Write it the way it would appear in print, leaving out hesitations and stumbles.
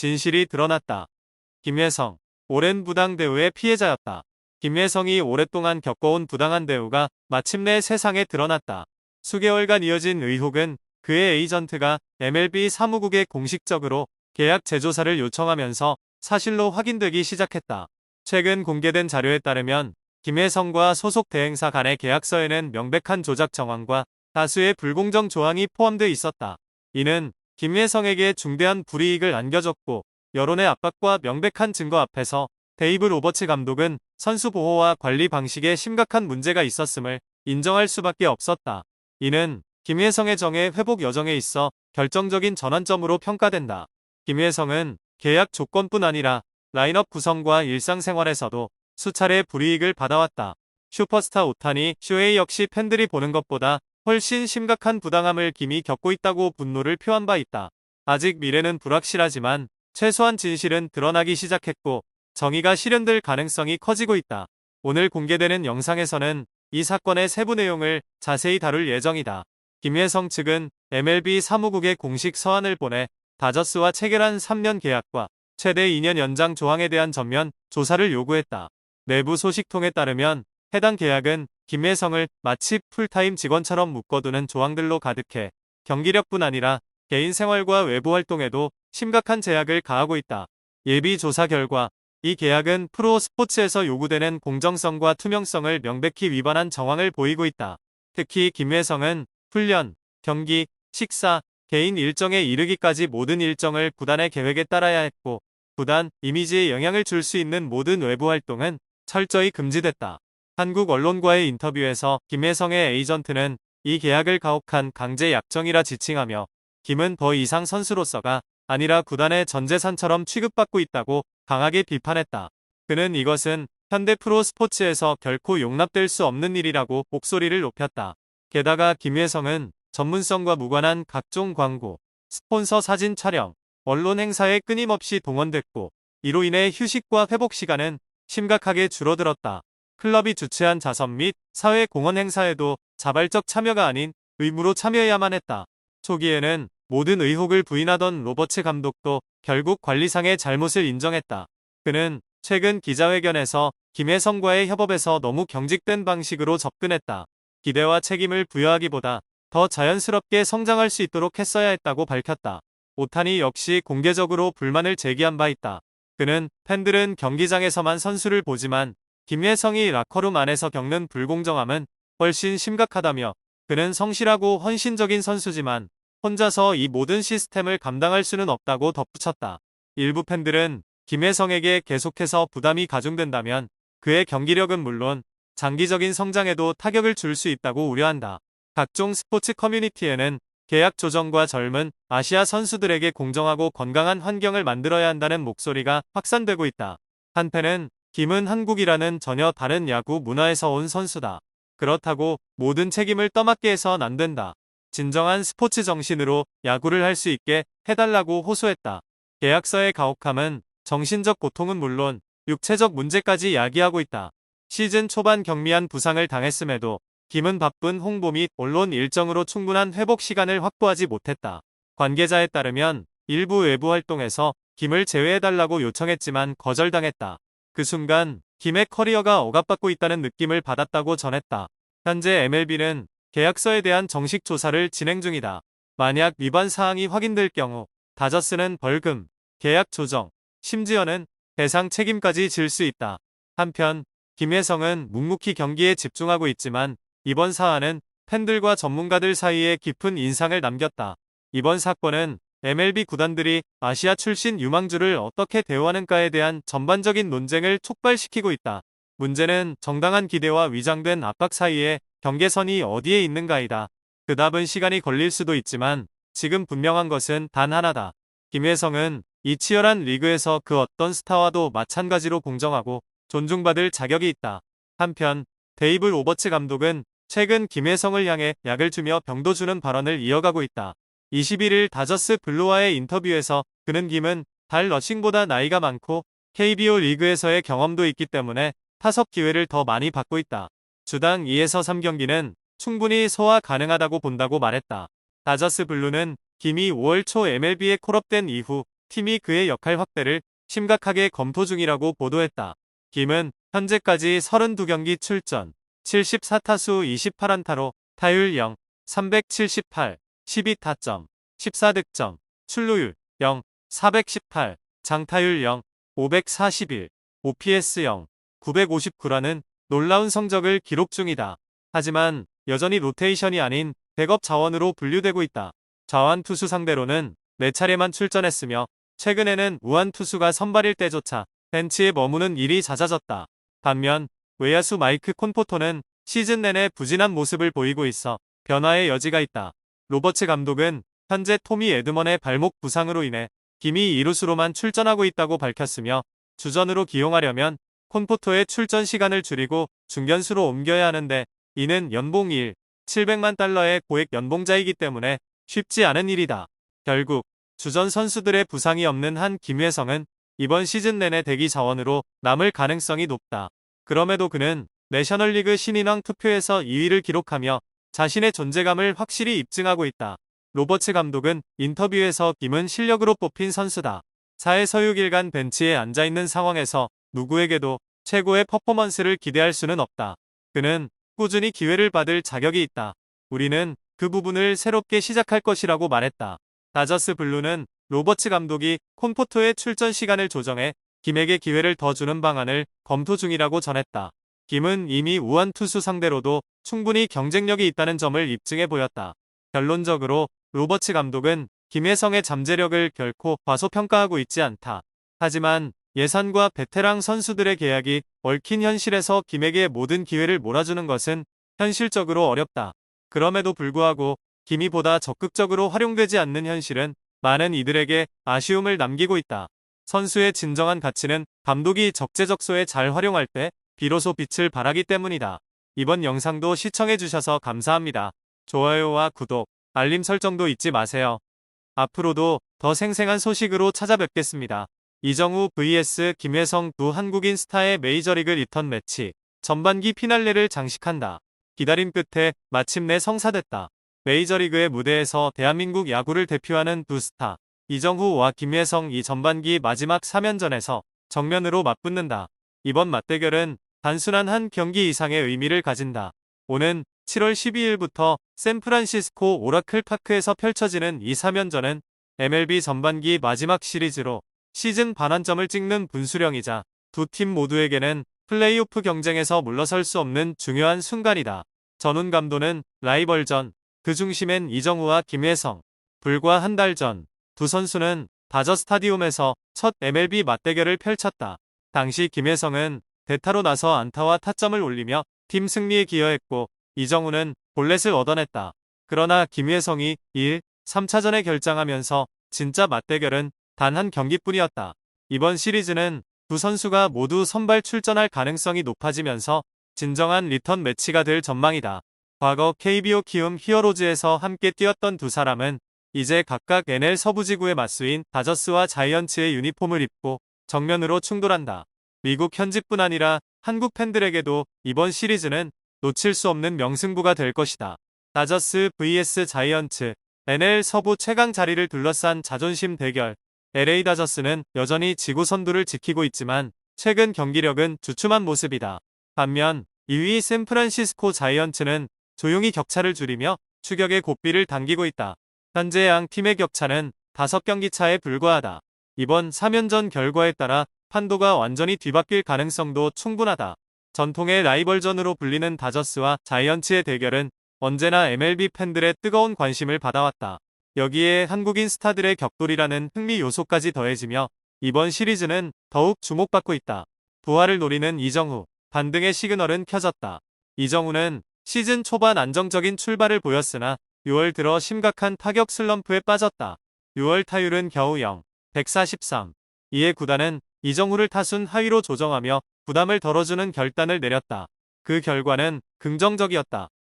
진실이 드러났다. 김혜성, 오랜 부당 대우의 피해자였다. 김혜성이 오랫동안 겪어온 부당한 대우가 마침내 세상에 드러났다. 수개월간 이어진 의혹은 그의 에이전트가 MLB 사무국에 공식적으로 계약 재조사를 요청하면서 사실로 확인되기 시작했다. 최근 공개된 자료에 따르면 김혜성과 소속 대행사 간의 계약서에는 명백한 조작 정황과 다수의 불공정 조항이 포함되어 있었다. 이는 김혜성에게 중대한 불이익을 안겨줬고 여론의 압박과 명백한 증거 앞에서 데이브 로버츠 감독은 선수 보호와 관리 방식에 심각한 문제가 있었음을 인정할 수밖에 없었다. 이는 김혜성의 정의 회복 여정에 있어 결정적인 전환점으로 평가된다. 김혜성은 계약 조건뿐 아니라 라인업 구성과 일상생활에서도 수차례 불이익을 받아왔다. 슈퍼스타 오타니 쇼헤이 역시 팬들이 보는 것보다 훨씬 심각한 부당함을 김이 겪고 있다고 분노를 표한 바 있다. 아직 미래는 불확실하지만 최소한 진실은 드러나기 시작했고 정의가 실현될 가능성이 커지고 있다. 오늘 공개되는 영상에서는 이 사건의 세부 내용을 자세히 다룰 예정이다. 김혜성 측은 MLB 사무국에 공식 서한을 보내 다저스와 체결한 3년 계약과 최대 2년 연장 조항에 대한 전면 조사를 요구했다. 내부 소식통에 따르면 해당 계약은 김혜성을 마치 풀타임 직원처럼 묶어두는 조항들로 가득해 경기력뿐 아니라 개인 생활과 외부 활동에도 심각한 제약을 가하고 있다. 예비 조사 결과 이 계약은 프로 스포츠에서 요구되는 공정성과 투명성을 명백히 위반한 정황을 보이고 있다. 특히 김혜성은 훈련, 경기, 식사, 개인 일정에 이르기까지 모든 일정을 구단의 계획에 따라야 했고 구단 이미지에 영향을 줄 수 있는 모든 외부 활동은 철저히 금지됐다. 한국 언론과의 인터뷰에서 김혜성의 에이전트는 이 계약을 가혹한 강제 약정이라 지칭하며 김은 더 이상 선수로서가 아니라 구단의 전 재산처럼 취급받고 있다고 강하게 비판했다. 그는 이것은 현대 프로 스포츠에서 결코 용납될 수 없는 일이라고 목소리를 높였다. 게다가 김혜성은 전문성과 무관한 각종 광고, 스폰서 사진 촬영, 언론 행사에 끊임없이 동원됐고 이로 인해 휴식과 회복 시간은 심각하게 줄어들었다. 클럽이 주최한 자선 및 사회 공헌 행사에도 자발적 참여가 아닌 의무로 참여해야만 했다. 초기에는 모든 의혹을 부인하던 로버츠 감독도 결국 관리상의 잘못을 인정했다. 그는 최근 기자회견에서 김혜성과의 협업에서 너무 경직된 방식으로 접근했다. 기대와 책임을 부여하기보다 더 자연스럽게 성장할 수 있도록 했어야 했다고 밝혔다. 오타니 역시 공개적으로 불만을 제기한 바 있다. 그는 팬들은 경기장에서만 선수를 보지만 김혜성이 라커룸 안에서 겪는 불공정함은 훨씬 심각하다며 그는 성실하고 헌신적인 선수지만 혼자서 이 모든 시스템을 감당할 수는 없다고 덧붙였다. 일부 팬들은 김혜성에게 계속해서 부담이 가중된다면 그의 경기력은 물론 장기적인 성장에도 타격을 줄 수 있다고 우려한다. 각종 스포츠 커뮤니티에는 계약 조정과 젊은 아시아 선수들에게 공정하고 건강한 환경을 만들어야 한다는 목소리가 확산되고 있다. 한편은 김은 한국이라는 전혀 다른 야구 문화에서 온 선수다. 그렇다고 모든 책임을 떠맡게 해선 안 된다. 진정한 스포츠 정신으로 야구를 할 수 있게 해달라고 호소했다. 계약서의 가혹함은 정신적 고통은 물론 육체적 문제까지 야기하고 있다. 시즌 초반 경미한 부상을 당했음에도 김은 바쁜 홍보 및 언론 일정으로 충분한 회복 시간을 확보하지 못했다. 관계자에 따르면 일부 외부 활동에서 김을 제외해달라고 요청했지만 거절당했다. 그 순간 김의 커리어가 억압받고 있다는 느낌을 받았다고 전했다. 현재 MLB는 계약서에 대한 정식 조사를 진행 중이다. 만약 위반 사항이 확인될 경우 다저스는 벌금, 계약 조정, 심지어는 배상 책임까지 질 수 있다. 한편 김혜성은 묵묵히 경기에 집중하고 있지만 이번 사안은 팬들과 전문가들 사이에 깊은 인상을 남겼다. 이번 사건은 MLB 구단들이 아시아 출신 유망주를 어떻게 대우하는가에 대한 전반적인 논쟁을 촉발시키고 있다. 문제는 정당한 기대와 위장된 압박 사이에 경계선이 어디에 있는가이다. 그 답은 시간이 걸릴 수도 있지만 지금 분명한 것은 단 하나다. 김혜성은 이 치열한 리그에서 그 어떤 스타와도 마찬가지로 공정하고 존중받을 자격이 있다. 한편 데이브 로버츠 감독은 최근 김혜성을 향해 약을 주며 병도 주는 발언을 이어가고 있다. 21일 다저스 블루와의 인터뷰에서 그는 김은 달 러싱보다 나이가 많고 KBO 리그에서의 경험도 있기 때문에 타석 기회를 더 많이 받고 있다. 주당 2에서 3경기는 충분히 소화 가능하다고 본다고 말했다. 다저스 블루는 김이 5월 초 MLB에 콜업된 이후 팀이 그의 역할 확대를 심각하게 검토 중이라고 보도했다. 김은 현재까지 32경기 출전, 74타수 28안타로 타율 0, 378, 12타점, 14득점, 출루율 0, 418, 장타율 0, 541, OPS 0, 959라는 놀라운 성적을 기록 중이다. 하지만 여전히 로테이션이 아닌 백업 자원으로 분류되고 있다. 좌완 투수 상대로는 4차례만 출전했으며 최근에는 우완 투수가 선발일 때조차 벤치에 머무는 일이 잦아졌다. 반면 외야수 마이크 콘포토는 시즌 내내 부진한 모습을 보이고 있어 변화의 여지가 있다. 로버츠 감독은 현재 토미 에드먼의 발목 부상으로 인해 김이 2루수로만 출전하고 있다고 밝혔으며 주전으로 기용하려면 콘포토의 출전 시간을 줄이고 중견수로 옮겨야 하는데 이는 연봉 700만 달러의 고액 연봉자이기 때문에 쉽지 않은 일이다. 결국 주전 선수들의 부상이 없는 한 김혜성은 이번 시즌 내내 대기 자원으로 남을 가능성이 높다. 그럼에도 그는 내셔널리그 신인왕 투표에서 2위를 기록하며 자신의 존재감을 확실히 입증하고 있다. 로버츠 감독은 인터뷰에서 김은 실력으로 뽑힌 선수다. 4회 서유길간 벤치에 앉아있는 상황에서 누구에게도 최고의 퍼포먼스를 기대할 수는 없다. 그는 꾸준히 기회를 받을 자격이 있다. 우리는 그 부분을 새롭게 시작할 것이라고 말했다. 다저스 블루는 로버츠 감독이 콘포토의 출전 시간을 조정해 김에게 기회를 더 주는 방안을 검토 중이라고 전했다. 김은 이미 우완 투수 상대로도 충분히 경쟁력이 있다는 점을 입증해 보였다. 결론적으로 로버츠 감독은 김혜성의 잠재력을 결코 과소평가하고 있지 않다. 하지만 예산과 베테랑 선수들의 계약이 얽힌 현실에서 김에게 모든 기회를 몰아주는 것은 현실적으로 어렵다. 그럼에도 불구하고 김이 보다 적극적으로 활용되지 않는 현실은 많은 이들에게 아쉬움을 남기고 있다. 선수의 진정한 가치는 감독이 적재적소에 잘 활용할 때 비로소 빛을 발하기 때문이다. 이번 영상도 시청해주셔서 감사합니다. 좋아요와 구독, 알림 설정도 잊지 마세요. 앞으로도 더 생생한 소식으로 찾아뵙겠습니다. 이정후 vs 김혜성 두 한국인 스타의 메이저리그 리턴 매치 전반기 피날레를 장식한다. 기다림 끝에 마침내 성사됐다. 메이저리그의 무대에서 대한민국 야구를 대표하는 두 스타 이정후와 김혜성이 전반기 마지막 3연전에서 정면으로 맞붙는다. 이번 맞대결은 단순한 한 경기 이상의 의미를 가진다. 오는 7월 12일부터 샌프란시스코 오라클 파크에서 펼쳐지는 이 3연전은 MLB 전반기 마지막 시리즈로 시즌 반환점을 찍는 분수령이자 두 팀 모두에게는 플레이오프 경쟁에서 물러설 수 없는 중요한 순간이다. 전훈 감독은 라이벌전, 그 중심엔 이정후와 김혜성. 불과 한 달 전, 두 선수는 다저 스타디움에서 첫 MLB 맞대결을 펼쳤다. 당시 김혜성은 대타로 나서 안타와 타점을 올리며 팀 승리에 기여했고 이정후는 볼넷을 얻어냈다. 그러나 김혜성이 1, 3차전에 결장하면서 진짜 맞대결은 단 한 경기뿐이었다. 이번 시리즈는 두 선수가 모두 선발 출전할 가능성이 높아지면서 진정한 리턴 매치가 될 전망이다. 과거 KBO 키움 히어로즈에서 함께 뛰었던 두 사람은 이제 각각 NL 서부지구의 맞수인 다저스와 자이언츠의 유니폼을 입고 정면으로 충돌한다. 미국 현지뿐 아니라 한국 팬들에게도 이번 시리즈는 놓칠 수 없는 명승부가 될 것이다. 다저스 vs 자이언츠, NL 서부 최강 자리를 둘러싼 자존심 대결. LA 다저스는 여전히 지구 선두를 지키고 있지만 최근 경기력은 주춤한 모습이다. 반면 2위 샌프란시스코 자이언츠는 조용히 격차를 줄이며 추격의 고삐를 당기고 있다. 현재 양 팀의 격차는 5경기 차에 불과하다. 이번 3연전 결과에 따라 판도가 완전히 뒤바뀔 가능성도 충분하다. 전통의 라이벌전으로 불리는 다저스와 자이언츠의 대결은 언제나 MLB 팬들의 뜨거운 관심을 받아왔다. 여기에 한국인 스타들의 격돌이라는 흥미 요소까지 더해지며 이번 시리즈는 더욱 주목받고 있다. 부활을 노리는 이정후, 반등의 시그널은 켜졌다. 이정후는 시즌 초반 안정적인 출발을 보였으나 6월 들어 심각한 타격 슬럼프에 빠졌다. 6월 타율은 겨우 0, 143. 이에 구단은 이정후를 타순 하위로 조정하며 부담을 덜어주는 결단을 내렸다. 그 결과는 긍정적이었다.